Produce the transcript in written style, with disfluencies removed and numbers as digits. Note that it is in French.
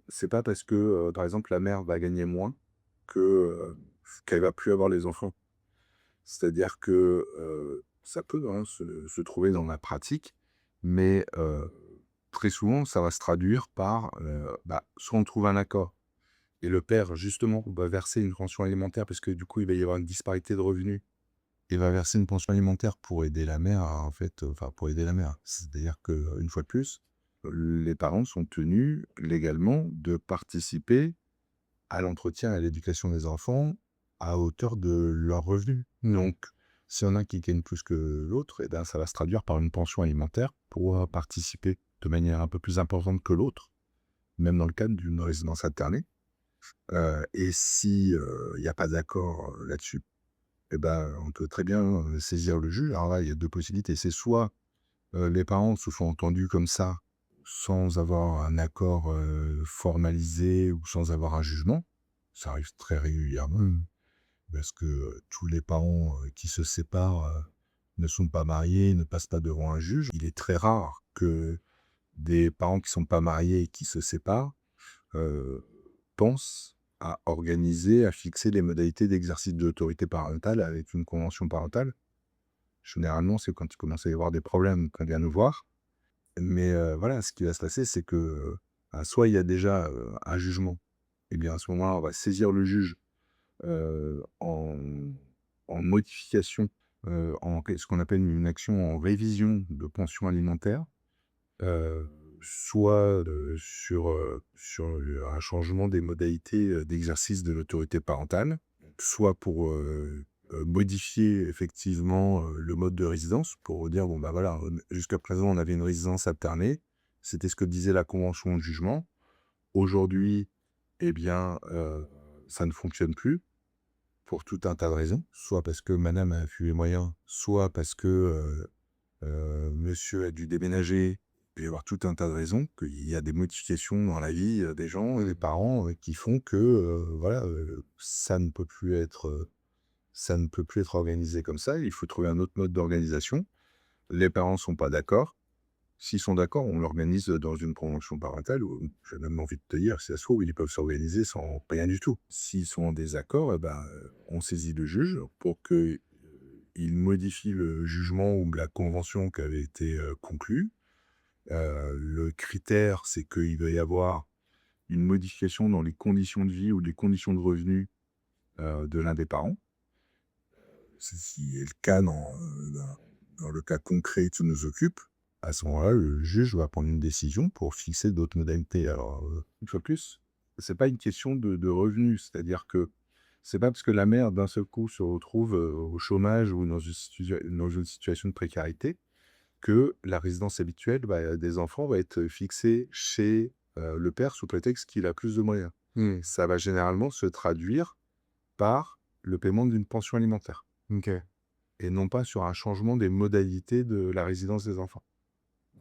c'est pas parce que, par exemple, la mère va gagner moins que, qu'elle va plus avoir les enfants. C'est-à-dire que, ça peut, hein, se trouver dans la pratique, mais, très souvent, ça va se traduire par, soit on trouve un accord et le père, justement, va verser une pension alimentaire parce que, du coup, il va y avoir une disparité de revenus et va verser une pension alimentaire pour aider la mère, en fait, enfin, pour aider la mère. C'est-à-dire qu'une fois de plus, les parents sont tenus légalement de participer à l'entretien et à l'éducation des enfants à hauteur de leurs revenus. Donc, s'il y en a qui gagnent plus que l'autre, et ben, ça va se traduire par une pension alimentaire pour participer de manière un peu plus importante que l'autre, même dans le cadre d'une résidence alternée. Et si il n'y a pas d'accord là-dessus, et ben, on peut très bien saisir le juge. Alors là, il y a deux possibilités. C'est soit les parents se sont entendus comme ça, sans avoir un accord formalisé ou sans avoir un jugement. Ça arrive très régulièrement, parce que tous les parents qui se séparent ne sont pas mariés, ne passent pas devant un juge. Il est très rare que des parents qui ne sont pas mariés et qui se séparent heu, pensent à organiser, à fixer les modalités d'exercice de l'autorité parentale avec une convention parentale. Généralement, c'est quand il commence à y avoir des problèmes qu'on vient nous voir. Mais voilà, ce qui va se passer, c'est que, soit il y a déjà, un jugement, et bien, à ce moment-là, on va saisir le juge, en modification, ce qu'on appelle une action en révision de pension alimentaire, heu, soit, sur un changement des modalités, d'exercice de l'autorité parentale, soit pour, modifier effectivement, le mode de résidence pour dire: «Bon, bah, voilà, jusqu'à présent, on avait une résidence alternée, c'était ce que disait la convention de jugement. Aujourd'hui, eh bien, ça ne fonctionne plus pour tout un tas de raisons, soit parce que madame a fui les moyens, soit parce que, monsieur a dû déménager». Il peut y avoir tout un tas de raisons, qu'il y a des modifications dans la vie, des gens, des parents, qui font que, voilà, ça ne peut plus être organisé comme ça. Il faut trouver un autre mode d'organisation. Les parents sont pas d'accord. S'ils sont d'accord, on l'organise dans une convention parentale ou j'ai même envie de te dire, si ça se trouve, ils peuvent s'organiser sans rien du tout. S'ils sont en désaccord, et ben, on saisit le juge pour que, il modifie le jugement ou la convention qui avait été, conclue. Le critère, c'est qu'il va y avoir une modification dans les conditions de vie ou les conditions de revenus, de l'un des parents. Ceci est le cas dans le cas concret qui nous occupe. À ce moment-là, le juge va prendre une décision pour fixer d'autres modalités. Alors, une fois de plus, c'est pas une question de revenus. C'est-à-dire que c'est pas parce que la mère, d'un seul coup, se retrouve, au chômage ou dans une situation de précarité que la résidence habituelle, des enfants va être fixée chez, le père sous prétexte qu'il a plus de moyens. Ça va généralement se traduire par le paiement d'une pension alimentaire OK. et non pas sur un changement des modalités de la résidence des enfants.